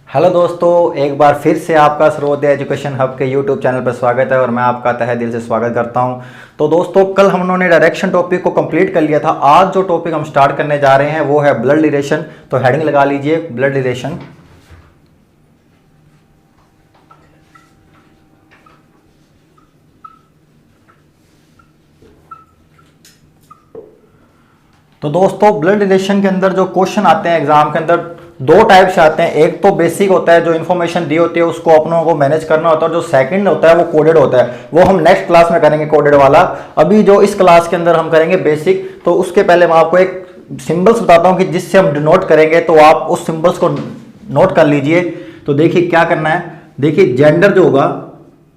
Hello दोस्तों, एक बार फिर से आपका सर्वोदय एजुकेशन हब के यूट्यूब चैनल पर स्वागत है और मैं आपका तहे दिल से स्वागत करता हूं। तो दोस्तों, कल हम लोगों ने डायरेक्शन टॉपिक को कंप्लीट कर लिया था। आज जो टॉपिक हम स्टार्ट करने जा रहे हैं वो है ब्लड रिलेशन। तो हेडिंग लगा लीजिए, ब्लड रिलेशन। तो दोस्तों, ब्लड रिलेशन के अंदर जो क्वेश्चन आते हैं एग्जाम के अंदर, दो टाइप से आते हैं। एक तो बेसिक होता है, जो इन्फॉर्मेशन दी होती है उसको अपनों को मैनेज करना होता है, और जो सेकंड होता है वो कोडेड होता है। वो हम नेक्स्ट क्लास में करेंगे कोडेड वाला। अभी जो इस क्लास के अंदर हम करेंगे बेसिक। तो उसके पहले मैं आपको एक सिंबल्स बताता हूं कि जिससे हम डिनोट करेंगे, तो आप उस सिंबल्स को नोट कर लीजिए। तो देखिए क्या करना है। देखिए, जेंडर जो होगा,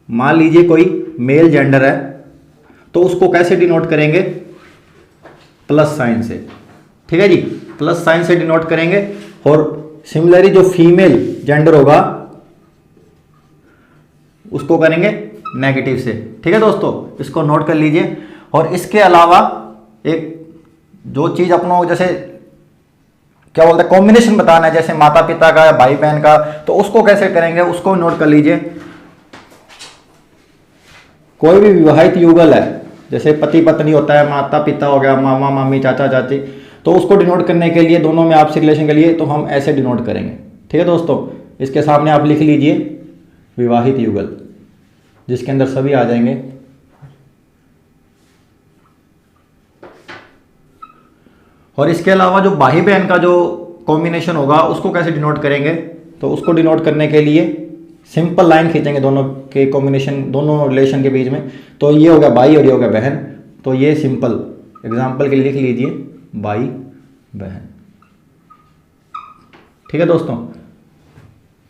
मान लीजिए कोई मेल जेंडर है, तो उसको कैसे डिनोट करेंगे? प्लस साइन से। ठीक है जी, प्लस साइन से डिनोट करेंगे। और सिमिलरली जो फीमेल जेंडर होगा उसको करेंगे नेगेटिव से। ठीक है दोस्तों, इसको नोट कर लीजिए। और इसके अलावा एक जो चीज अपनों जैसे क्या बोलते हैं, कॉम्बिनेशन बताना है, जैसे माता पिता का या भाई बहन का, तो उसको कैसे करेंगे उसको नोट कर लीजिए। कोई भी विवाहित युगल है, जैसे पति पत्नी होता है, माता पिता हो गया, मामा मामी चाचा चाची, तो उसको डिनोट करने के लिए दोनों में आपसी रिलेशन के लिए तो हम ऐसे डिनोट करेंगे। ठीक है दोस्तों, इसके सामने आप लिख लीजिए विवाहित युगल, जिसके अंदर सभी आ जाएंगे। और इसके अलावा जो भाई बहन का जो कॉम्बिनेशन होगा उसको कैसे डिनोट करेंगे? तो उसको डिनोट करने के लिए सिंपल लाइन खींचेंगे दोनों के कॉम्बिनेशन, दोनों रिलेशन के बीच में। तो ये हो गया भाई और ये हो गया बहन। तो ये सिंपल एग्जाम्पल के लिए लिख लीजिए भाई बहन। ठीक है दोस्तों,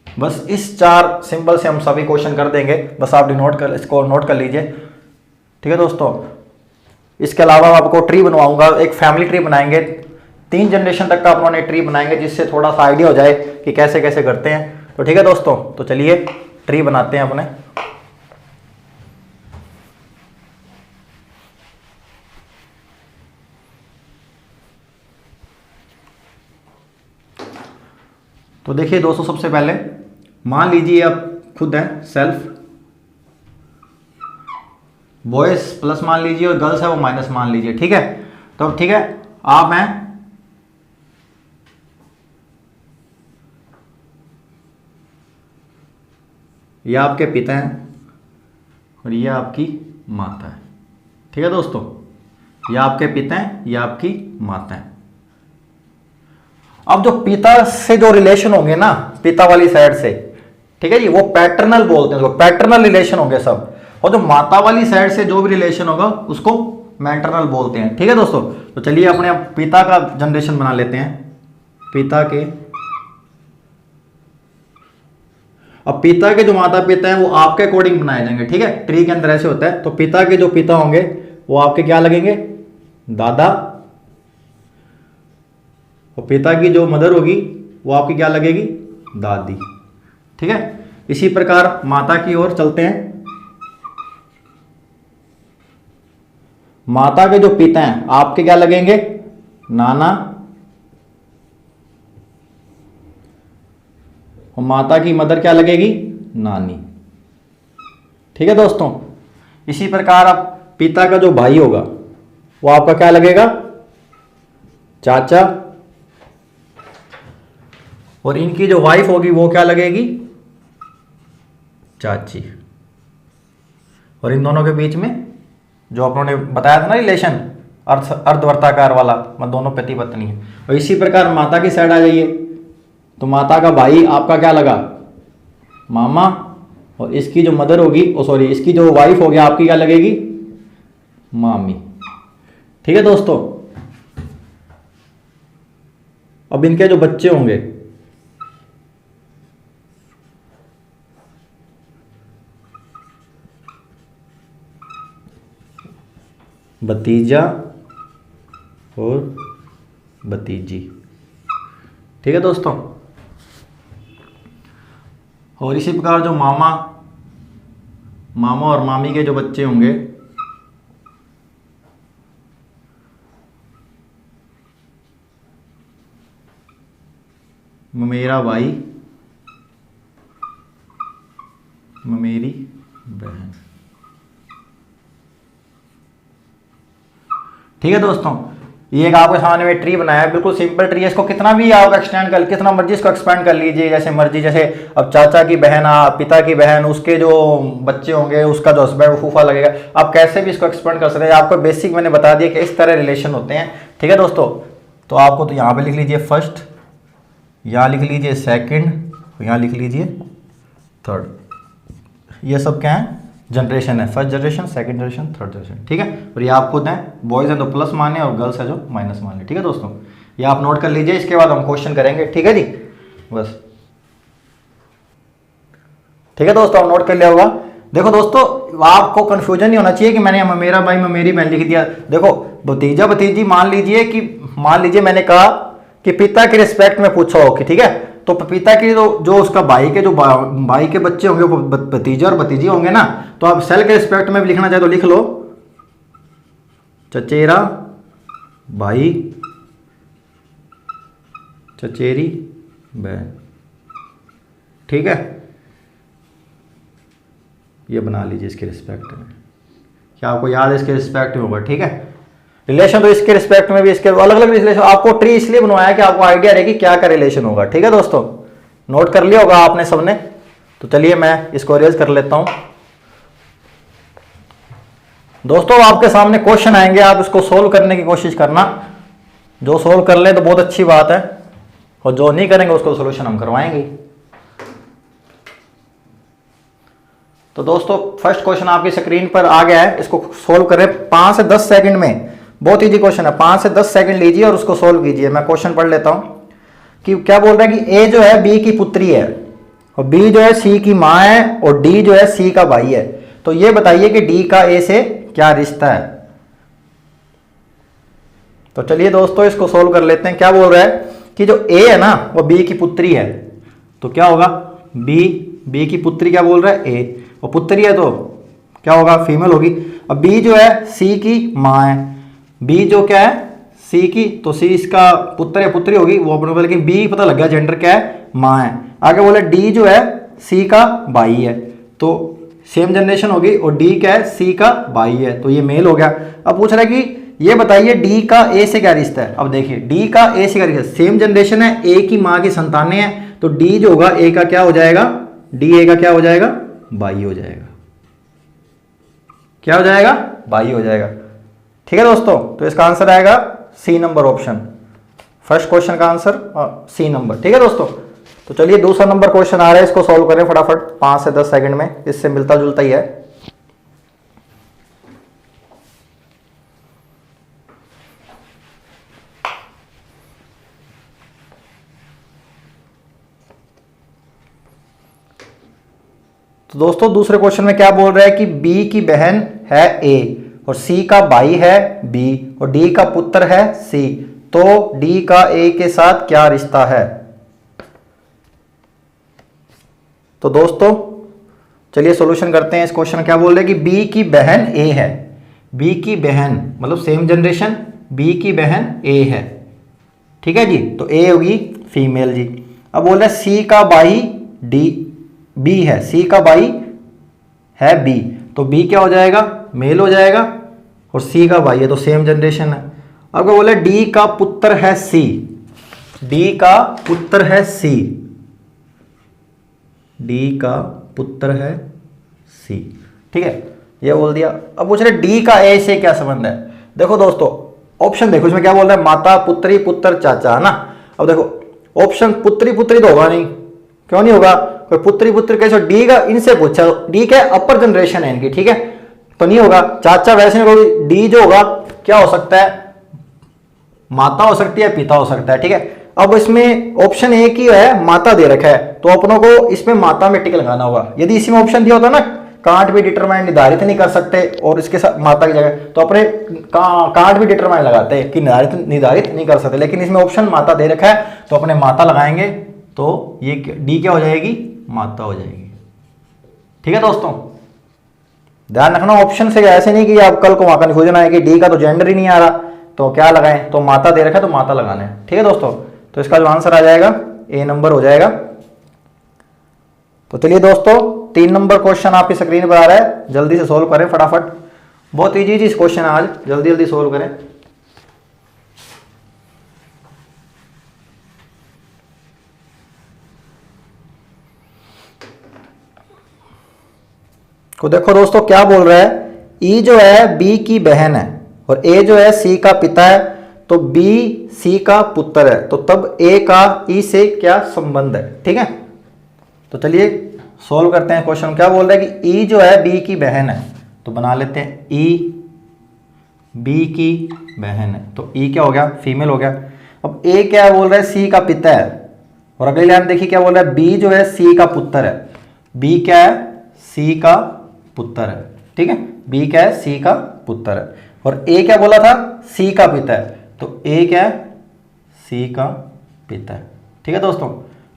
बस इस चार सिंबल से हम सभी क्वेश्चन कर देंगे। बस आप इसको नोट कर लीजिए। ठीक है दोस्तों, इसके अलावा आपको ट्री बनवाऊंगा, एक फैमिली ट्री बनाएंगे। 3 जनरेशन तक का अपनों ने ट्री बनाएंगे, जिससे थोड़ा सा आइडिया हो जाए कि कैसे कैसे करते हैं। तो ठीक है दोस्तों, तो चलिए ट्री बनाते हैं अपने। तो देखिए दोस्तों, सबसे पहले मान लीजिए आप खुद हैं सेल्फ, बॉयज प्लस मान लीजिए और गर्ल्स है वो माइनस मान लीजिए। ठीक है, तो ठीक है, आप हैं, ये आपके पिता हैं और ये आपकी माता है। ठीक है दोस्तों, ये आपके पिता हैं, ये आपकी माता है। अब जो पिता से जो रिलेशन होंगे ना, पिता वाली साइड से, ठीक है जी, वो पैटर्नल बोलते हैं, पैटर्नल रिलेशन होंगे सब। और जो माता वाली साइड से जो भी रिलेशन होगा उसको मैटरनल बोलते हैं। ठीक है दोस्तों, तो चलिए अपने अब पिता का जनरेशन बना लेते हैं। पिता के, अब पिता के जो माता पिता हैं वो आपके अकॉर्डिंग बनाए जाएंगे। ठीक है, ट्री के अंदर ऐसे होता है। तो पिता के जो पिता होंगे वो आपके क्या लगेंगे? दादा। और पिता की जो मदर होगी वो आपकी क्या लगेगी? दादी। ठीक है, इसी प्रकार माता की ओर चलते हैं। माता के जो पिता हैं आपके क्या लगेंगे? नाना। और माता की मदर क्या लगेगी? नानी। ठीक है दोस्तों, इसी प्रकार अब पिता का जो भाई होगा वो आपका क्या लगेगा? चाचा। और इनकी जो वाइफ होगी वो क्या लगेगी? चाची। और इन दोनों के बीच में जो आप लोगों ने बताया था ना रिलेशन, अर्धवर्ताकार वाला, मतलब दोनों पति पत्नी है। और इसी प्रकार माता की साइड आ जाइए, तो माता का भाई आपका क्या लगा? मामा। और इसकी जो मदर होगी, ओ सॉरी, इसकी जो वाइफ होगी आपकी क्या लगेगी? मामी। ठीक है दोस्तों, अब इनके जो बच्चे होंगे, भतीजा और भतीजी। ठीक है दोस्तों, और इसी प्रकार जो मामा और मामी के जो बच्चे होंगे, मेरा भाई मेरी बहन। ठीक है दोस्तों, ये एक आपके सामने में ट्री बनाया है, बिल्कुल सिंपल ट्री है। इसको कितना भी आप एक्सटेंड कर, कितना मर्जी इसको एक्सपेंड कर लीजिए जैसे मर्जी। जैसे अब चाचा की बहन, पिता की बहन, उसके जो बच्चे होंगे, उसका जो हस्बैंड फूफा लगेगा, आप कैसे भी इसको एक्सपेंड कर सकते हैं। आपको बेसिक मैंने बता दिया कि इस तरह रिलेशन होते हैं। ठीक है दोस्तों, तो आपको तो यहाँ पे लिख लीजिए फर्स्ट, यहाँ लिख लीजिए सेकंड, यहाँ लिख लीजिए थर्ड। ये सब क्या है, जनरेशन है, first generation, second generation, third generation. ठीक है, और ये आप खुद हैं, बॉयज़ हैं तो प्लस माने और गर्ल्स है जो माइनस माने। ठीक है दोस्तों, ये आप नोट कर लीजिए, इसके बाद हम क्वेश्चन करेंगे। ठीक है जी, बस ठीक है दोस्तों, आप नोट कर लिया होगा। देखो दोस्तों, आपको कंफ्यूजन नहीं होना चाहिए कि मैंने मेरा भाई मेरी बहन लिख दिया। देखो भतीजा भतीजी, मान लीजिए मैंने कहा कि पिता के रिस्पेक्ट में पूछा हो कि ठीक है, तो पिता की जो उसका भाई के जो भाई के बच्चे होंगे वो भतीजा और भतीजी होंगे ना, तो आप सेल के रिस्पेक्ट में भी लिखना चाहे तो लिख लो चचेरा भाई चचेरी बहन। ठीक है, ये बना लीजिए इसके रिस्पेक्ट में, क्या आपको याद है इसके रिस्पेक्ट में होगा। ठीक है, रिलेशन तो इसके रिस्पेक्ट में भी, इसके अलग अलग रिलेशन। आपको ट्री इसलिए बनवाया कि आपको आइडिया रहे कि क्या का रिलेशन होगा। ठीक है दोस्तों, नोट कर लिया होगा आपने सबने। तो चलिए मैं इसको अरेंज कर लेता हूं। दोस्तों आपके सामने क्वेश्चन आएंगे, आप इसको सोल्व करने की कोशिश करना। जो सोल्व कर ले तो बहुत अच्छी बात है, और जो नहीं करेंगे उसको सोल्यूशन हम करवाएंगे। तो दोस्तों फर्स्ट क्वेश्चन आपकी स्क्रीन पर आ गया है, इसको सोल्व करें 5 से 10 सेकंड में। बहुत इजी क्वेश्चन है, 5 से 10 सेकंड लीजिए और उसको सोल्व कीजिए। मैं क्वेश्चन पढ़ लेता हूं कि क्या बोल रहा है कि ए जो है बी की पुत्री है, और बी जो है सी की मां है, और डी जो है सी का भाई है। तो ये बताइए कि डी का ए से क्या रिश्ता है। तो चलिए दोस्तों इसको सोल्व कर लेते हैं। क्या बोल रहा है कि जो ए है ना वो बी की पुत्री है, तो क्या होगा बी की पुत्री, क्या बोल रहा है ए, और पुत्री है तो क्या होगा, फीमेल होगी। अब बी जो है सी की मां है, बी जो क्या है सी की, तो सी इसका पुत्र है, पुत्री होगी वो अपने, लेकिन बी पता लग गया जेंडर क्या है, मां है। आगे बोले डी जो है सी का भाई है, तो सेम जनरेशन होगी, और डी क्या है सी का भाई है, तो ये मेल हो गया। अब पूछ रहा है कि ये बताइए डी का ए से क्या रिश्ता है। अब देखिए डी का ए से क्या रिश्ता है, सेम जनरेशन है, ए की मां की संतानें हैं, तो डी जो होगा ए का क्या हो जाएगा, डी ए का क्या हो जाएगा, भाई हो जाएगा। क्या हो जाएगा, भाई हो जाएगा। ठीक है दोस्तों, तो इसका आंसर आएगा C number option, first question का आंसर सी नंबर। ठीक है दोस्तों, तो चलिए दूसरा नंबर क्वेश्चन आ रहा है, इसको सॉल्व करें फटाफट 5 से 10 सेकंड में, इससे मिलता जुलता ही है। तो दोस्तों दूसरे क्वेश्चन में क्या बोल रहा है कि बी की बहन है ए, और सी का भाई है बी, और डी का पुत्र है सी, तो डी का ए के साथ क्या रिश्ता है। तो दोस्तों चलिए सॉल्यूशन करते हैं इस क्वेश्चन। क्या बोल रहे हैं कि बी की बहन ए है, बी की बहन मतलब सेम जनरेशन, बी की बहन ए है। ठीक है जी, तो ए होगी फीमेल जी। अब बोल रहे सी का भाई डी बी है, सी का भाई है बी, तो बी क्या हो जाएगा, मेल हो जाएगा, और सी का भाई है तो सेम जनरेशन है। अब क्या बोले डी का पुत्र है सी, डी का पुत्र है सी, डी का पुत्र है सी। ठीक है, ये बोल दिया। अब पूछ रहे डी का ए से क्या संबंध है। देखो दोस्तों ऑप्शन देखो, इसमें क्या बोल रहा है, माता पुत्री पुत्र चाचा, है ना। अब देखो ऑप्शन पुत्री पुत्री तो होगा नहीं, क्यों नहीं होगा, कोई पुत्री पुत्र कैसे, डी का इनसे पूछा, डी क्या अपर जनरेशन है इनकी, ठीक है, तो नहीं होगा। चाचा वैसे नहीं, डी जो होगा क्या हो सकता है, माता हो सकती है, पिता हो सकता है। ठीक है, अब इसमें ऑप्शन ए की है माता दे रखा है, तो अपनों को इसमें माता में टिक लगाना होगा। यदि इसमें ऑप्शन दिया होता ना कांट भी डिटरमाइन निर्धारित नहीं कर सकते और इसके साथ माता की जगह, तो अपने कांट भी डिटरमाइन लगाते हैं कि निर्धारित नहीं कर सकते, लेकिन इसमें ऑप्शन माता दे रखा है तो अपने माता लगाएंगे, तो ये डी क्या हो जाएगी, माता हो जाएगी। ठीक है दोस्तों, ध्यान रखना ऑप्शन से ऐसे नहीं कि आप कल को वहां कन्फ्यूजन आए कि डी का तो जेंडर ही नहीं आ रहा तो क्या लगाएं, तो माता दे रखा है तो माता लगाना है। ठीक है दोस्तों, तो इसका जो आंसर आ जाएगा ए नंबर हो जाएगा। तो चलिए दोस्तों 3 नंबर क्वेश्चन आपकी स्क्रीन पर आ रहा है, जल्दी से सोल्व करें फटाफट। बहुत इजी इस क्वेश्चन है आज, जल्दी जल्दी सोल्व करें। तो देखो दोस्तों क्या बोल रहा है, ई जो है बी की बहन है और ए जो है सी का पिता है, तो बी सी का पुत्र है, तो तब ए का ई से क्या संबंध है। ठीक है, तो चलिए सॉल्व करते हैं क्वेश्चन। क्या बोल रहा है कि ई जो है बी की बहन है, तो बना लेते हैं ई बी की बहन है, तो ई क्या हो गया, फीमेल हो गया। अब ए क्या बोल रहा है, सी का पिता है, और अगली लाइन देखिए क्या बोल रहा है, बी जो है सी का पुत्र है। बी क्या है, सी का पुत्र है। ठीक है, बी क्या है, सी का पुत्र है। और ए क्या बोला था, सी का पिता है, तो ए क्या है, सी का पिता है। ठीक है दोस्तों,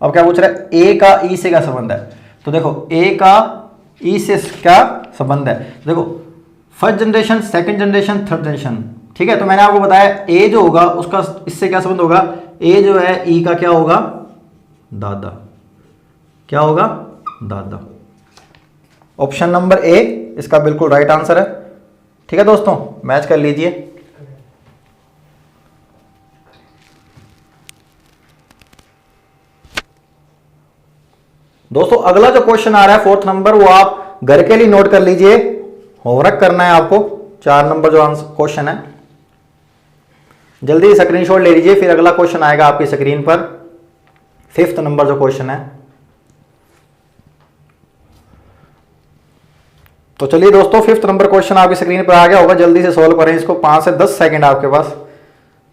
अब क्या पूछ रहा है, ए का ई से क्या संबंध है। तो देखो ए का ई से क्या संबंध है, देखो first generation, second generation, third generation. ठीक है, तो मैंने आपको बताया ए जो होगा उसका इससे क्या संबंध होगा, ए जो है ई का क्या होगा, दादा। क्या होगा, दादा। ऑप्शन नंबर ए इसका बिल्कुल राइट आंसर है। ठीक है दोस्तों, मैच कर लीजिए। दोस्तों अगला जो क्वेश्चन आ रहा है 4th नंबर, वो आप घर के लिए नोट कर लीजिए, होमवर्क करना है आपको। 4 नंबर जो आंसर क्वेश्चन है, जल्दी स्क्रीनशॉट ले लीजिए, फिर अगला क्वेश्चन आएगा आपकी स्क्रीन पर। 5th नंबर जो क्वेश्चन है, तो चलिए दोस्तों 5th नंबर क्वेश्चन आपकी स्क्रीन पर आ गया होगा, जल्दी से सॉल्व करें इसको। 5 से 10 सेकंड आपके पास,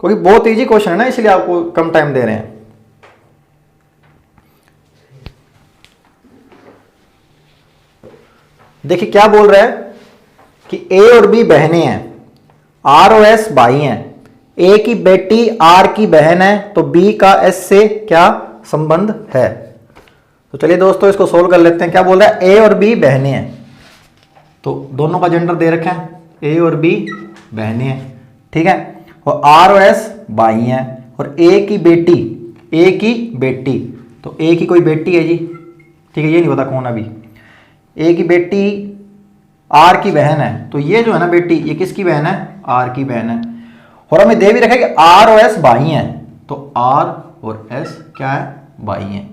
क्योंकि बहुत इजी क्वेश्चन है ना, इसलिए आपको कम टाइम दे रहे हैं। देखिए क्या बोल रहा है कि ए और बी बहनें हैं, आर और एस भाई हैं, ए की बेटी आर की बहन है, तो बी का एस से क्या संबंध है। तो चलिए दोस्तों इसको सोल्व कर लेते हैं। क्या बोल रहा है, ए और बी बहनें हैं, तो दोनों का जेंडर दे रखा है, ए और बी बहनें हैं। ठीक है, और आर और एस भाई हैं, और ए की बेटी, ए की बेटी, तो ए की कोई बेटी है जी। ठीक है, ये नहीं पता कौन अभी। ए की बेटी आर की बहन है, तो ये जो है ना बेटी, ये किसकी बहन है, आर की बहन है। और हमें दे भी रखा है कि आर और एस भाई हैं, तो आर और एस क्या है, भाई हैं।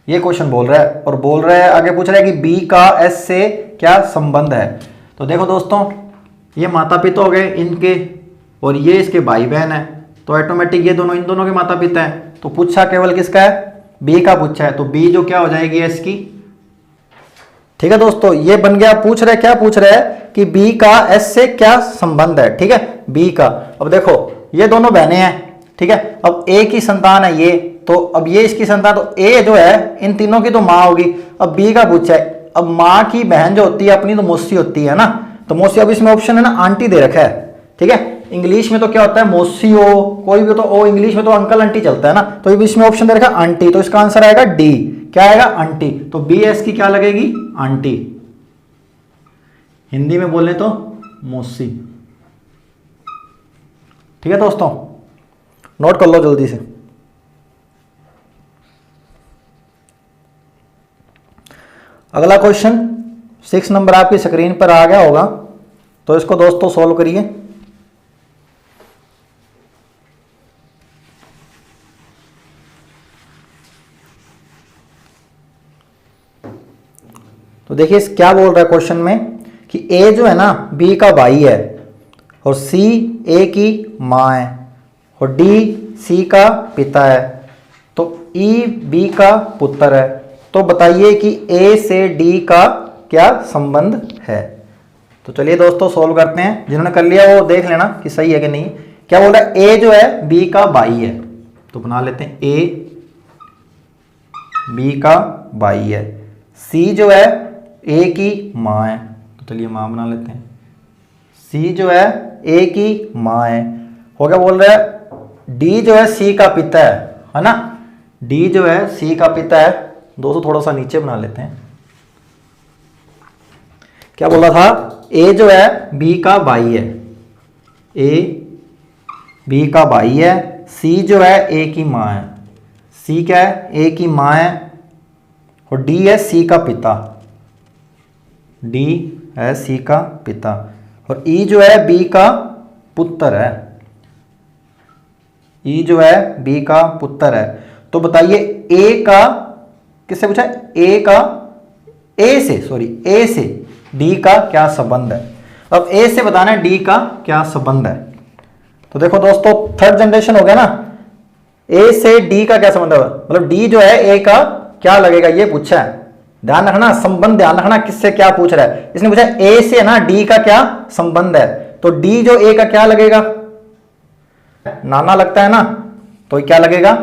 ये क्वेश्चन बोल रहा है, और बोल रहा है आगे पूछ रहा है कि बी का एस से क्या संबंध है। तो देखो दोस्तों, ये माता पिता हो गए इनके, और ये इसके भाई बहन है, तो ऑटोमेटिक ये दोनों इन दोनों के माता पिता हैं। तो पूछा केवल किसका है, बी का पूछा है, तो बी जो क्या हो जाएगी, एस की। ठीक है दोस्तों, ये बन गया। पूछ रहे क्या पूछ रहे हैं कि बी का एस से क्या संबंध है। ठीक है, बी का। अब देखो ये दोनों बहनें हैं, ठीक है, अब ए की संतान है ये, तो अब ये इसकी संतान, तो ए जो है इन तीनों की तो माँ होगी। अब बी का पूछा है, अब माँ की बहन जो होती है अपनी, तो मौसी होती है ना, तो मौसी। अब इसमें ऑप्शन है ना, आंटी दे रखा है। ठीक है, इंग्लिश में तो क्या होता है, मौसी हो, कोई भी तो ओ, इंग्लिश में तो अंकल आंटी चलता है ना, तो इसमें ऑप्शन दे रखा है आंटी, तो इसका आंसर आएगा डी। क्या आएगा, आंटी। तो बी एस की क्या लगेगी, आंटी। हिंदी में बोले तो मौसी। ठीक है दोस्तों, नोट कर लो जल्दी से। अगला क्वेश्चन 6 नंबर आपकी स्क्रीन पर आ गया होगा, तो इसको दोस्तों सॉल्व करिए। तो देखिए क्या बोल रहा है क्वेश्चन में कि ए जो है ना बी का भाई है, और सी ए की माँ है, और डी सी का पिता है, तो ई बी का पुत्र है। तो बताइए कि ए से डी का क्या संबंध है। तो चलिए दोस्तों सॉल्व करते हैं, जिन्होंने कर लिया वो देख लेना कि सही है कि नहीं। क्या बोल रहा है, ए जो है बी का भाई है, तो बना लेते हैं ए बी का भाई है। सी जो है ए की माँ है, तो चलिए माँ बना लेते हैं। सी जो है ए की माँ है। हो गया, बोल रहा है डी जो है सी का पिता है ना, डी जो है सी का पिता है। दोस्तों थोड़ा सा नीचे बना लेते हैं। क्या बोला था, ए जो है बी का भाई है, ए बी का भाई है। सी जो है ए की माँ है, सी क्या है, ए की माँ है, और डी है सी का पिता। डी है सी का पिता और ई जो है बी का पुत्र है। ई जो है बी का पुत्र है। तो बताइए ए का किससे पूछा है? ए का ए से डी का क्या संबंध है। अब ए से बताना है डी का क्या संबंध है। तो देखो दोस्तों थर्ड जनरेशन हो गया ना, ए से डी का क्या संबंध है, मतलब डी जो है ए का क्या लगेगा ये पूछा है। ध्यान रखना संबंध, ध्यान रखना किससे क्या पूछ रहा है। इसने पूछा ए से ना डी का क्या संबंध है, तो डी जो ए का क्या लगेगा, नाना लगता है ना, तो क्या लगेगा,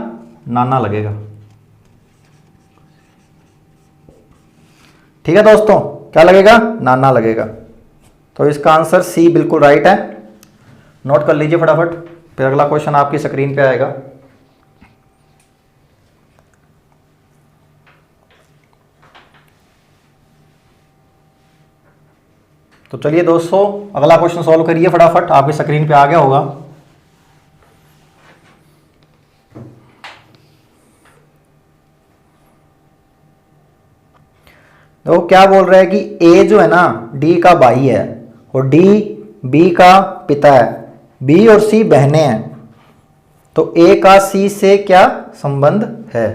नाना लगेगा। ठीक है दोस्तों, क्या लगेगा, नाना लगेगा। तो इसका आंसर सी बिल्कुल राइट है। नोट कर लीजिए फटाफट, फिर अगला क्वेश्चन आपकी स्क्रीन पे आएगा। तो चलिए दोस्तों अगला क्वेश्चन सॉल्व करिए फटाफट, आपकी स्क्रीन पे आ गया होगा। देखो क्या बोल रहा है कि ए जो है ना डी का भाई है और डी बी का पिता है, बी और सी बहनें हैं, तो ए का सी से क्या संबंध है।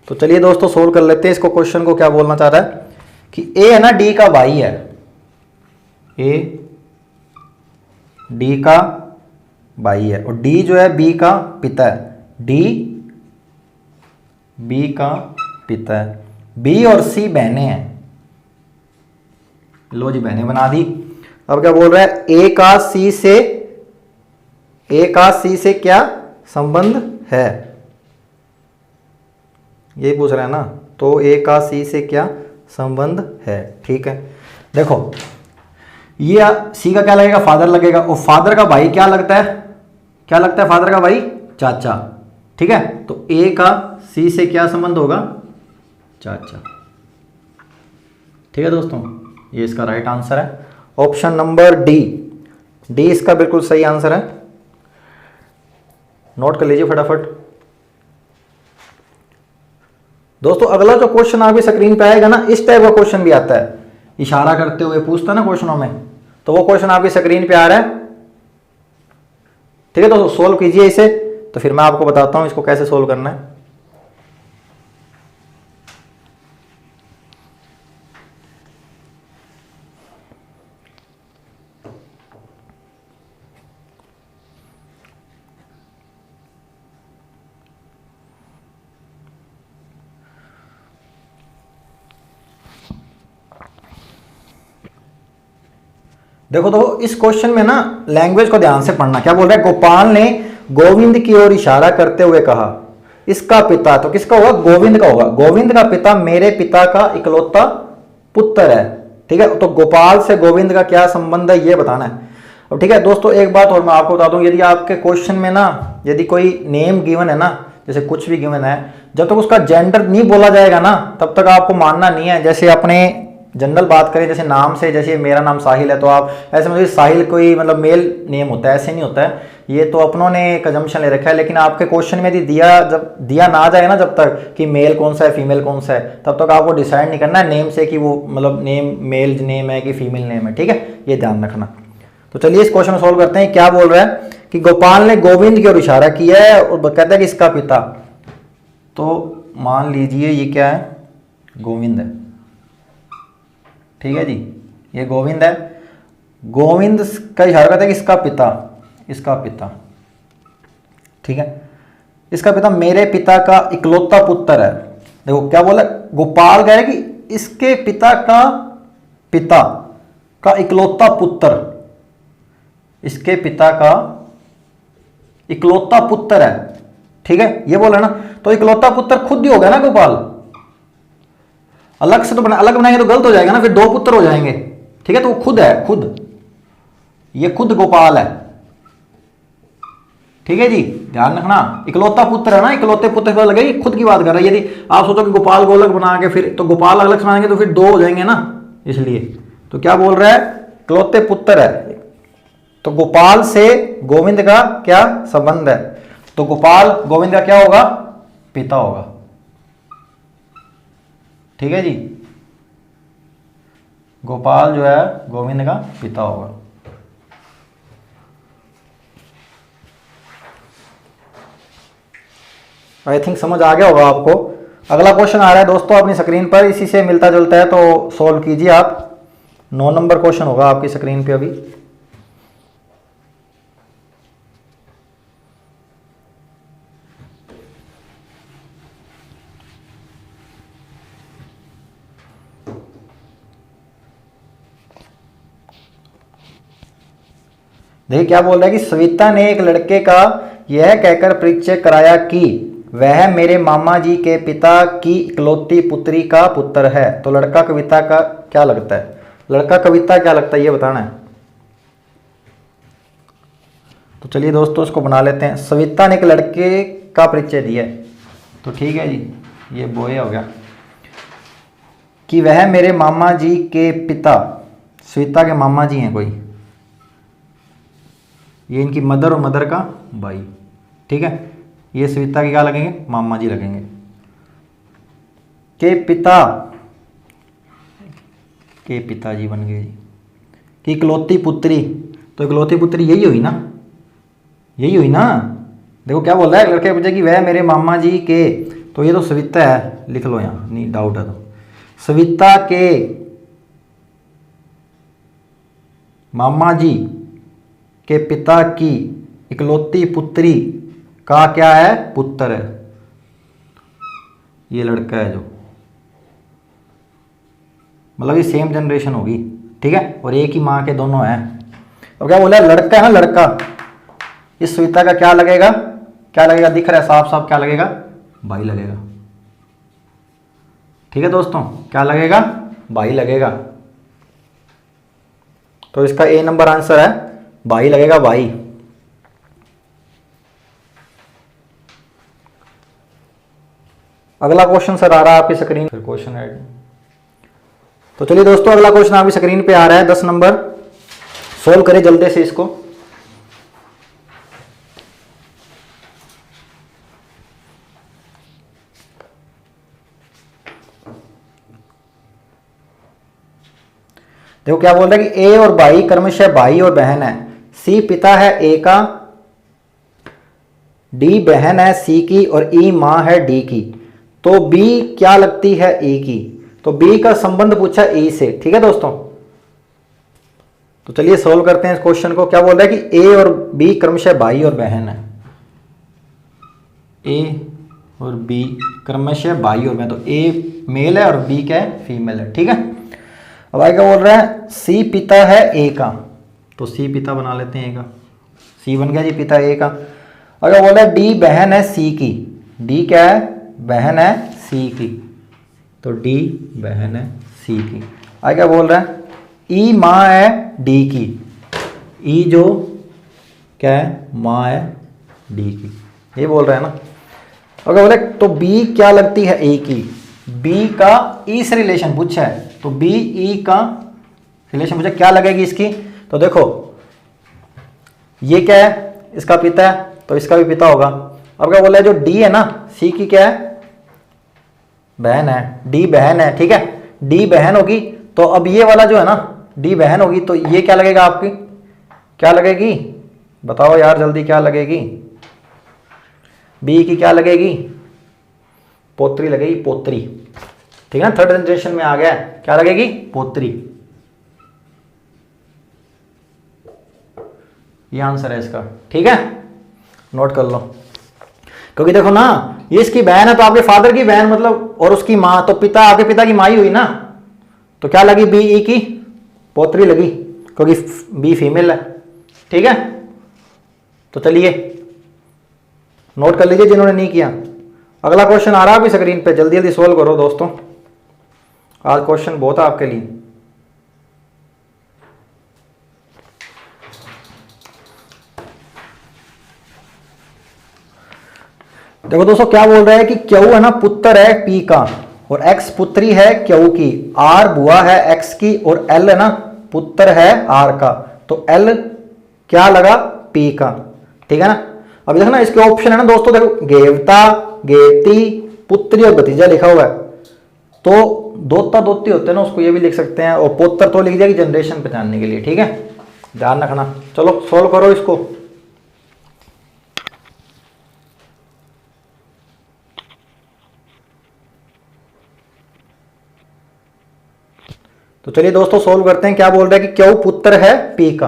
तो चलिए दोस्तों सोल्व कर लेते हैं इसको। क्वेश्चन को क्या बोलना चाह रहा है कि ए है ना डी का भाई है, ए डी का भाई है और डी जो है बी का पिता है, डी बी का पिता है, बी और सी बहनें हैं। लो जी बहनें बना दी। अब क्या बोल रहा है ए का सी से क्या संबंध है, ये पूछ रहा है ना। तो ए का सी से क्या संबंध है। ठीक है देखो ये सी का क्या लगेगा, फादर लगेगा, और फादर का भाई क्या लगता है, क्या लगता है फादर का भाई, चाचा। ठीक है तो ए का सी से क्या संबंध होगा, चाचा। ठीक है दोस्तों ये इसका राइट आंसर है, ऑप्शन नंबर डी, डी इसका बिल्कुल सही आंसर है। नोट कर लीजिए फटाफट दोस्तों। अगला जो क्वेश्चन आपकी स्क्रीन पे आएगा ना, इस टाइप का क्वेश्चन भी आता है, इशारा करते हुए पूछता है ना क्वेश्चनों में, तो वो क्वेश्चन आपकी स्क्रीन पे आ रहा है। ठीक है दोस्तों सोल्व कीजिए इसे, तो फिर मैं आपको बताता हूं इसको कैसे सोल्व करना है। देखो तो इस क्वेश्चन में ना लैंग्वेज को ध्यान से पढ़ना। क्या बोल रहा है, गोपाल ने गोविंद की ओर इशारा करते हुए कहा, इसका पिता, तो किसका होगा, गोविंद का होगा। गोविंद का पिता मेरे पिता का इकलौता पुत्र है। ठीक है तो गोपाल से गोविंद का क्या संबंध है ये बताना है। और ठीक है दोस्तों एक बात और मैं आपको बता दूं, यदि आपके क्वेश्चन में ना यदि कोई नेम गिवन है ना, जैसे कुछ भी गिवन है, जब तक उसका जेंडर नहीं बोला जाएगा ना तब तक आपको मानना नहीं है। जैसे अपने जनरल बात करें, जैसे नाम से, जैसे मेरा नाम साहिल है तो आप ऐसे मुझे साहिल कोई मतलब मेल नेम होता है, ऐसे नहीं होता है, ये तो अपनों ने एक अजम्पशन ले रखा है। लेकिन आपके क्वेश्चन में यदि जब दिया ना जाए ना, जब तक कि मेल कौन सा है फीमेल कौन सा है, तब तक आपको डिसाइड नहीं करना है नेम से कि वो मतलब नेम मेल नेम है कि फीमेल नेम है। ठीक है ये ध्यान रखना। तो चलिए इस क्वेश्चन को सोल्व करते हैं। क्या बोल रहा है कि गोपाल ने गोविंद की ओर इशारा किया है और कहता है कि इसका पिता, तो मान लीजिए ये क्या है, गोविंद है। ठीक है जी ये गोविंद है, गोविंद का इशारा करता है कि इसका पिता, इसका पिता। ठीक है इसका पिता मेरे पिता का इकलौता पुत्र है। देखो क्या बोला, गोपाल कह रहा है कि इसके पिता का इकलौता पुत्र, इसके पिता का इकलौता पुत्र है। ठीक है ये बोला ना, तो इकलौता पुत्र खुद ही होगा ना गोपाल, अलग से तो अलग बनाएंगे तो गलत हो जाएगा ना, फिर दो पुत्र हो जाएंगे। ठीक है तो वो खुद है, खुद ये खुद गोपाल है। ठीक है जी ध्यान रखना, इकलौता पुत्र है ना, इकलौते पुत्र पता लगेगी खुद की बात कर रहा है। यदि आप सोचो कि गोपाल को अलग बना के फिर तो गोपाल अलग से बनाएंगे तो फिर दो हो जाएंगे ना, इसलिए। तो क्या बोल रहा है, इकलौते पुत्र है, तो गोपाल से गोविंद का क्या संबंध है, तो गोपाल गोविंद का क्या होगा, पिता होगा। ठीक है जी गोपाल जो है गोविंद का पिता होगा। आई थिंक समझ आ गया होगा आपको। अगला क्वेश्चन आ रहा है दोस्तों अपनी स्क्रीन पर, इसी से मिलता जुलता है, तो सॉल्व कीजिए आप। 9 नंबर क्वेश्चन होगा आपकी स्क्रीन पे अभी। देखिए क्या बोल रहा है कि सविता ने एक लड़के का यह कहकर परिचय कराया कि वह मेरे मामा जी के पिता की इकलौती पुत्री का पुत्र है। तो लड़का कविता का क्या लगता है? लड़का कविता क्या लगता है ये बताना है। तो चलिए दोस्तों इसको बना लेते हैं। सविता ने एक लड़के का परिचय दिया है, तो ठीक है जी, ये बॉय हो गया। कि वह मेरे मामा जी के पिता, सविता के मामा जी हैं कोई, ये इनकी मदर और मदर का भाई, ठीक है। ये सविता के क्या लगेंगे? मामा जी लगेंगे। के पिताजी बन गए जी। कि इकलौती पुत्री, तो इकलौती पुत्री यही हुई ना, यही हुई ना। देखो क्या बोल रहा है लड़के पूछे कि वह मेरे मामा जी के, तो ये तो सविता है, लिख लो यहाँ, नहीं डाउट है तो। सविता के मामा जी के पिता की इकलौती पुत्री का क्या है? पुत्र है। ये लड़का है जो, मतलब ये सेम जनरेशन होगी, ठीक है, और एक ही माँ के दोनों हैं। अब क्या बोला? लड़का है ना, लड़का। इस सविता का क्या लगेगा? क्या लगेगा? दिख रहा है साफ साफ, क्या लगेगा? भाई लगेगा, ठीक है दोस्तों। क्या लगेगा? भाई लगेगा। तो इसका ए नंबर आंसर है भाई लगेगा, भाई। अगला क्वेश्चन सर आ रहा है आपकी स्क्रीन पर, क्वेश्चन ऐड। तो चलिए दोस्तों अगला क्वेश्चन आपकी स्क्रीन पे आ रहा है 10 नंबर। सोल्व करें जल्दी से इसको। देखो क्या बोल रहा है कि ए और भाई क्रमशः भाई और बहन है। सी पिता है ए का, डी बहन है सी की और ई मां है डी की। तो बी क्या लगती है ई की? तो बी का संबंध पूछा ई से, ठीक है दोस्तों। तो चलिए सोल्व करते हैं इस क्वेश्चन को। क्या बोल रहा है कि ए और बी क्रमशः भाई और बहन है। ए और बी क्रमशः भाई और बहन, तो ए मेल है और बी क्या है? फीमेल है, ठीक है। अब आगे क्या बोल रहा है? सी पिता है ए का, तो सी पिता बना लेते हैं ए का, सी बन गया जी पिता ए का। अगर बोल रहा है डी बहन है सी की, डी क्या है? बहन है सी की, तो डी बहन है सी की। आगे क्या बोल रहा है? ई माँ है डी की, ई जो क्या है? माँ है डी की, ये बोल रहा है ना। अगर बोले तो बी क्या लगती है ए की? बी का ई से रिलेशन पूछा है, तो बी ई का रिलेशन पूछा, क्या लगेगी इसकी? तो देखो ये क्या है? इसका पिता है, तो इसका भी पिता होगा। अब क्या बोला है? जो डी है ना, सी की क्या है? बहन है, डी बहन है, ठीक है। डी बहन होगी, तो अब ये वाला जो है ना, डी बहन होगी, तो ये क्या लगेगा आपकी? क्या लगेगी? बताओ यार जल्दी, क्या लगेगी? बी की क्या लगेगी? पोत्री लगेगी, पोत्री, ठीक है ना। थर्ड जनरेशन में आ गया, क्या लगेगी? पोत्री। ये आंसर है इसका, ठीक है, नोट कर लो। क्योंकि देखो ना, ये इसकी बहन है, तो आपके फादर की बहन मतलब, और उसकी मां, तो पिता आपके पिता की मां ही हुई ना। तो क्या लगी? बी ई की पोत्री लगी, क्योंकि बी फीमेल है, ठीक है। तो चलिए नोट कर लीजिए जिन्होंने नहीं किया। अगला क्वेश्चन आ रहा है अभी स्क्रीन पे, जल्दी जल्दी सोल्व करो दोस्तों, आज क्वेश्चन बहुत है आपके लिए। देखो दोस्तों क्या बोल रहा है कि क्यू है ना पुत्र है पी का, और एक्स पुत्री है क्यू की, आर बुआ है एक्स की, और एल है ना पुत्र है आर का। तो एल क्या लगा? पी का, ठीक है ना। अभी देखो ना इसके ऑप्शन है ना दोस्तों, देखो गेवता, गेवती, पुत्री और भतीजा लिखा हुआ है। तो दोता दोती होते हैं ना, उसको ये भी लिख सकते हैं, और पोतर तो लिख दिया कि जनरेशन पहचानने के लिए, ठीक है, ध्यान रखना। चलो सॉल्व करो इसको। तो चलिए दोस्तों सॉल्व करते हैं। क्या बोल रहा है कि क्यों पुत्र है पी का,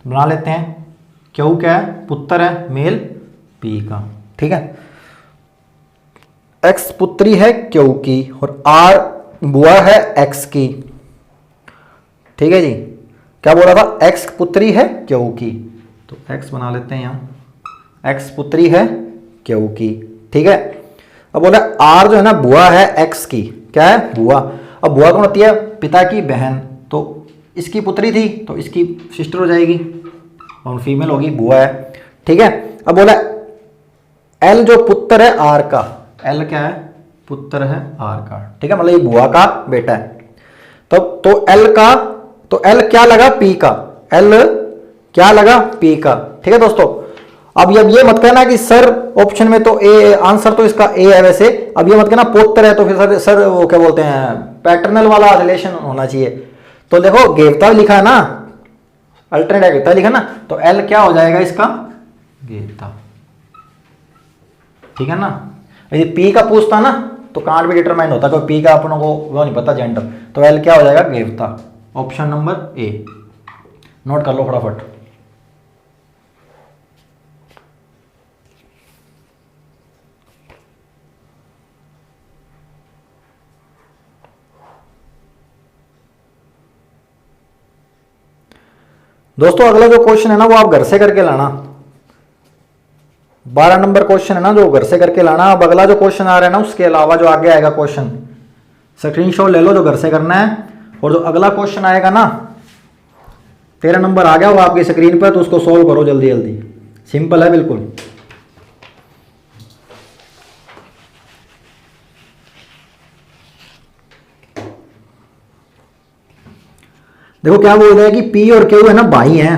बना लेते हैं। क्यों क्या है, पुत्र है मेल पी का, ठीक है। एक्स पुत्री है क्यों की, और आर बुआ है एक्स की, ठीक है जी। क्या बोला था, एक्स पुत्री है क्यों की, तो एक्स बना लेते हैं यहां, एक्स पुत्री है क्यों की, ठीक है। अब बोला आर जो है ना बुआ है एक्स की, क्या है बुआ। अब बुआ कौन होती है, पिता की बहन, तो इसकी पुत्री थी तो इसकी सिस्टर हो जाएगी और फीमेल होगी, बुआ है, ठीक है। अब बोला एल जो पुत्र है आर का, एल क्या है, पुत्र है आर का, ठीक है, मतलब ये बुआ का बेटा है। तो एल का, तो एल क्या लगा पी का, एल क्या लगा पी का, ठीक है दोस्तों। अब ये मत कहना कि सर ऑप्शन में तो ए, आंसर तो इसका ए है वैसे। अब ये मत कहना पुत्र है तो फिर सर वो क्या बोलते हैं, पैटर्नल वाला रिलेशन होना चाहिए। तो देखो गेवता लिखा है ना, अल्टरनेट गेवता लिखा ना, तो एल क्या हो जाएगा इसका, गेवता, ठीक है ना। यदि पी का पूछता ना तो कांट भी डिटरमाइन होता, क्योंकि पी का अपनों को वो नहीं पता जेंडर, तो एल क्या हो जाएगा गेवता, ऑप्शन नंबर ए। नोट कर लो फटाफट। दोस्तों अगला जो क्वेश्चन है ना वो आप घर से करके लाना, 12 नंबर क्वेश्चन है ना जो घर से करके लाना। अब अगला जो क्वेश्चन आ रहा है ना उसके अलावा जो आगे आएगा क्वेश्चन, स्क्रीनशॉट ले लो जो घर से करना है। और जो अगला क्वेश्चन आएगा ना 13 नंबर आ गया वो आपकी स्क्रीन पर, तो उसको सोल्व करो जल्दी जल्दी, सिंपल है बिल्कुल। देखो क्या बोल रहा है कि पी और क्यू है ना भाई हैं,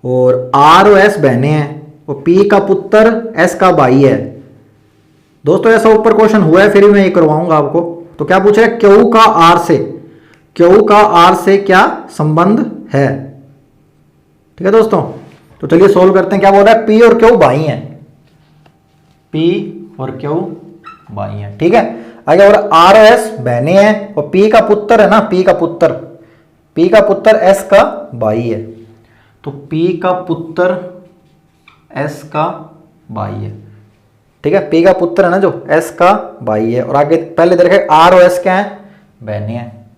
और आर और एस बहनें हैं, और पी का पुत्र एस का भाई है। दोस्तों ऐसा ऊपर क्वेश्चन हुआ है, फिर भी मैं ये करवाऊंगा आपको। तो क्या पूछ रहा है, क्यू का आर से, क्यू का आर से क्या संबंध है, ठीक है दोस्तों। तो चलिए सोल्व करते हैं। क्या बोल रहा है, पी और क्यू भाई हैं, पी और क्यू भाई हैं, ठीक है। आगे बोल रहा है आर और एस बहनें हैं, और पी का पुत्र है ना, पी का पुत्र, पी का पुत्र एस का भाई है, तो पी का पुत्र एस का भाई है, ठीक है। पी का पुत्र है ना जो एस का भाई है, और आगे पहले देखे आर और एस क्या है, बहनें हैं,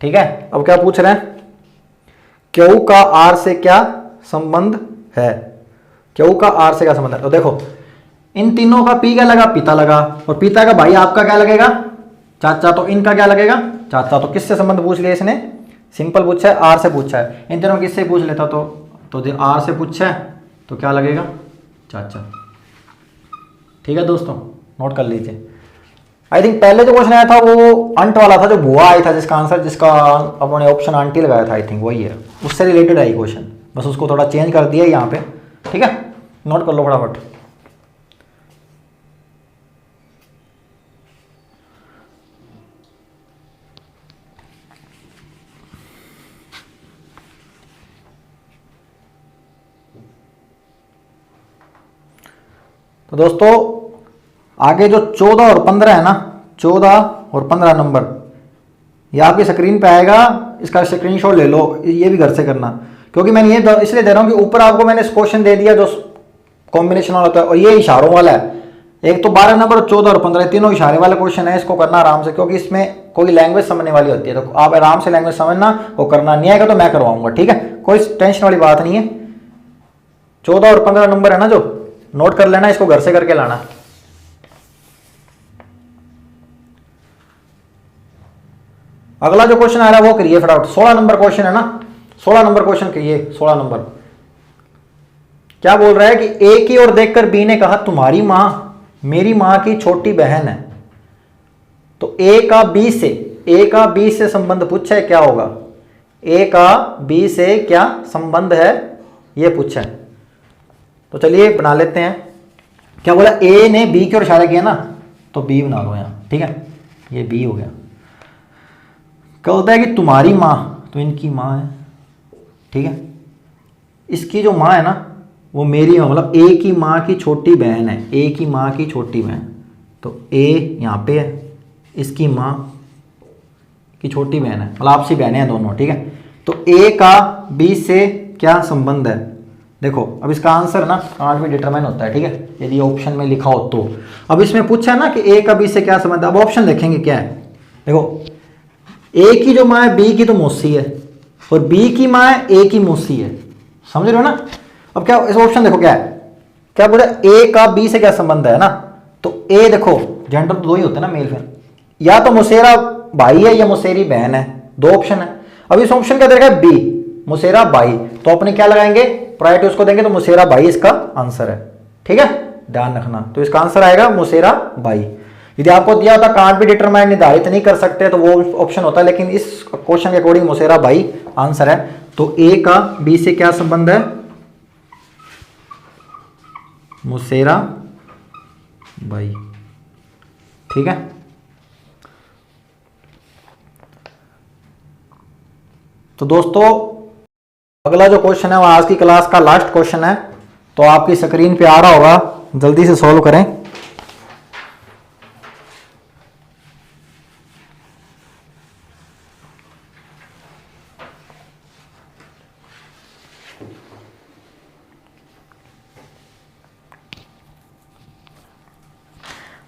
ठीक है। अब क्या पूछ रहे हैं, क्यू का आर से क्या संबंध है, क्यू का आर से क्या संबंध है। तो देखो इन तीनों का पी क्या लगा, पिता लगा, और पिता का भाई आपका क्या लगेगा, चाचा, तो इनका क्या लगेगा चाचा। तो किससे संबंध पूछ लिया इसने, सिंपल पूछा है, आर से पूछा है। इन तीनों किससे पूछ लेता तो जो आर से पूछा है तो क्या लगेगा, चाचा, ठीक है दोस्तों, नोट कर लीजिए। आई थिंक पहले जो क्वेश्चन आया था वो अंट वाला था, जो बुआ आया था जिसका आंसर, जिसका अपने ऑप्शन आंटी लगाया था, आई थिंक वही है, उससे रिलेटेड है क्वेश्चन, बस उसको थोड़ा चेंज कर दिया यहाँ पे, ठीक है। नोट कर लो फटाफट। तो दोस्तों आगे जो 14 और 15 है ना, 14 और 15 नंबर ये आपकी स्क्रीन पे आएगा, इसका स्क्रीनशॉट ले लो, ये भी घर से करना, क्योंकि मैंने ये इसलिए दे रहा हूँ कि ऊपर आपको मैंने क्वेश्चन दे दिया जो कॉम्बिनेशन वाला होता है, और ये इशारों वाला है। एक तो 12 नंबर, 14 और 15 तीनों इशारे वाले क्वेश्चन है, इसको करना आराम से, क्योंकि इसमें कोई लैंग्वेज समझने वाली होती है, तो आप आराम से लैंग्वेज समझना, वो करना नहीं आएगा तो मैं करवाऊंगा, ठीक है, कोई टेंशन वाली बात नहीं है। 14 और 15 नंबर है ना जो, नोट कर लेना, इसको घर से करके लाना। अगला जो क्वेश्चन आ रहा है वो करिए फटाफट, 16 नंबर क्वेश्चन है ना, 16 नंबर क्वेश्चन करिए, 16 नंबर। क्या बोल रहा है कि ए की ओर देखकर बी ने कहा तुम्हारी मां मेरी मां की छोटी बहन है। तो ए का बी से संबंध पूछा है, क्या होगा, ए का बी से क्या संबंध है ये पूछा है। तो चलिए बना लेते हैं। क्या बोला, ए ने बी की ओर इशारा किया ना, तो बी बना लो यहां, ठीक है। ये बी हो गया। क्या होता है कि तुम्हारी माँ, तो इनकी माँ है, ठीक है, इसकी जो माँ है ना वो मेरी माँ, मतलब ए की माँ की छोटी बहन है, ए की माँ की छोटी बहन। तो ए यहाँ पे है, इसकी माँ की छोटी बहन है, मतलब आपसी बहनें हैं दोनों, ठीक है। तो ए का बी से क्या संबंध है? देखो अब इसका आंसर ना कांट में डिटरमाइन होता है, ठीक है, यदि ऑप्शन में लिखा हो तो। अब इसमें पूछा है ना कि ए का बी से क्या संबंध है, अब ऑप्शन देखेंगे क्या है। देखो ए की जो माँ है बी की तो मौसी है, और बी की माँ है ए की मौसी है, समझ रहे हो ना। अब क्या इस ऑप्शन देखो क्या है, क्या बोले ए का बी से क्या संबंध है ना। तो ए देखो जेंडर तो दो ही होते हैं ना, मेल फीमेल, या तो मुसेरा भाई है या मुसेरी बहन है, दो ऑप्शन है। अब इस ऑप्शन क्या दे रखा है बी मुसेरा भाई, तो अपने क्या लगाएंगे प्रायोरिटी उसको देंगे, तो मुसेरा भाई इसका आंसर है, ठीक है, ध्यान रखना। तो इसका आंसर आएगा मुसेरा भाई। यदि आपको दिया होता कांट बी डिटरमाइन निर्धारित नहीं कर सकते तो वो ऑप्शन होता है, लेकिन इस क्वेश्चन के अकॉर्डिंग मुसेरा भाई आंसर है। तो ए का बी से क्या संबंध है? मुसेरा भाई, ठीक है। तो दोस्तों अगला जो क्वेश्चन है वो आज की क्लास का लास्ट क्वेश्चन है, तो आपकी स्क्रीन पे आ रहा होगा, जल्दी से सॉल्व करें।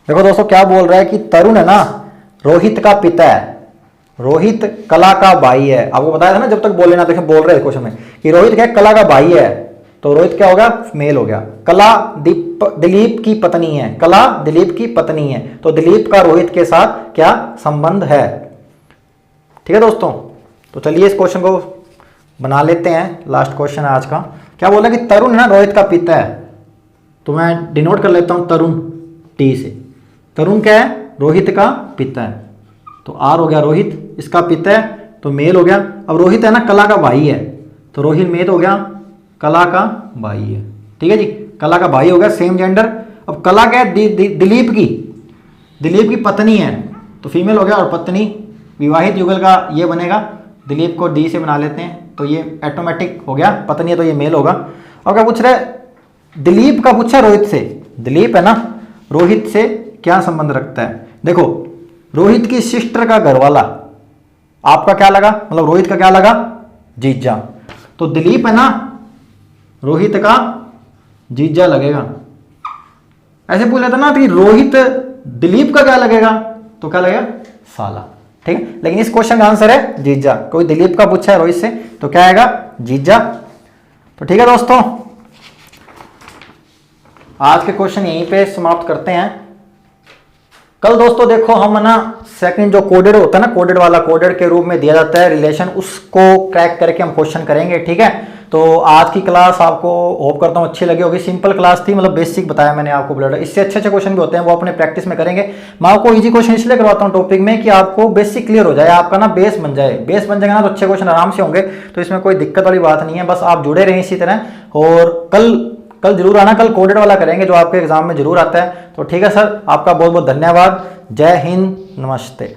देखो दोस्तों क्या बोल रहा है कि तरुण है ना रोहित का पिता है, रोहित कला का भाई है। आपको बताया था ना जब तक बोल लेना, देखो बोल रहे हैं क्वेश्चन में कि रोहित क्या कला का भाई है, तो रोहित क्या हो गया मेल हो गया। कला दिलीप की पत्नी है, कला दिलीप की पत्नी है, तो दिलीप का रोहित के साथ क्या संबंध है, ठीक है दोस्तों। तो चलिए इस क्वेश्चन को बना लेते हैं, लास्ट क्वेश्चन है आज का। क्या बोला कि तरुण है ना रोहित का पिता है, तो मैं डिनोट कर लेता हूं तरुण टी से। तरुण क्या है रोहित का पिता है, तो आर हो गया रोहित, इसका पिता है तो मेल हो गया। अब रोहित है ना कला का भाई है, तो रोहित मेल हो गया, कला का भाई है, ठीक है जी, कला का भाई हो गया, सेम जेंडर। अब कला क्या है दिलीप की पत्नी है, तो फीमेल हो गया, और पत्नी विवाहित युगल का ये बनेगा, दिलीप को डी से बना लेते हैं, तो ये ऑटोमेटिक हो गया, पत्नी है तो ये मेल होगा। अब क्या पूछ रहे दिलीप का पूछा रोहित से, दिलीप है ना रोहित से क्या संबंध रखता है। देखो रोहित की सिस्टर का घरवाला, आपका क्या लगा, मतलब रोहित का क्या लगा जीजा, तो दिलीप है ना रोहित का जीजा लगेगा। ऐसे पूछ लेता ना कि रोहित दिलीप का क्या लगेगा, तो क्या लगेगा साला, ठीक है। लेकिन इस क्वेश्चन का आंसर है जीजा, कोई दिलीप का पूछा है रोहित से तो क्या आएगा जीजा। तो ठीक है दोस्तों, आज के क्वेश्चन यहीं पे समाप्त करते हैं। कल दोस्तों देखो हम ना सेकंड जो कोडेड होता है ना, कोडेड वाला कोडेड के रूप में दिया जाता है रिलेशन, उसको क्रैक करके हम क्वेश्चन करेंगे, ठीक है। तो आज की क्लास आपको होप करता हूँ अच्छी लगी होगी। सिंपल क्लास थी, मतलब बेसिक बताया मैंने आपको ब्लड, इससे अच्छे अच्छे क्वेश्चन भी होते हैं वो अपने प्रैक्टिस में करेंगे। मैं आपको इजी क्वेश्चन इसलिए करवाता हूँ टॉपिक में कि आपको बेसिक क्लियर हो जाए, आपका ना बेस बन जाए, बेस बन जाएगा ना तो अच्छे क्वेश्चन आराम से होंगे, तो इसमें कोई दिक्कत वाली बात नहीं है। बस आप जुड़े रहें इसी तरह, और कल जरूर आना, कल कोडेड वाला करेंगे जो आपके एग्जाम में जरूर आता है। तो ठीक है सर, आपका बहुत बहुत धन्यवाद, जय हिंद, नमस्ते।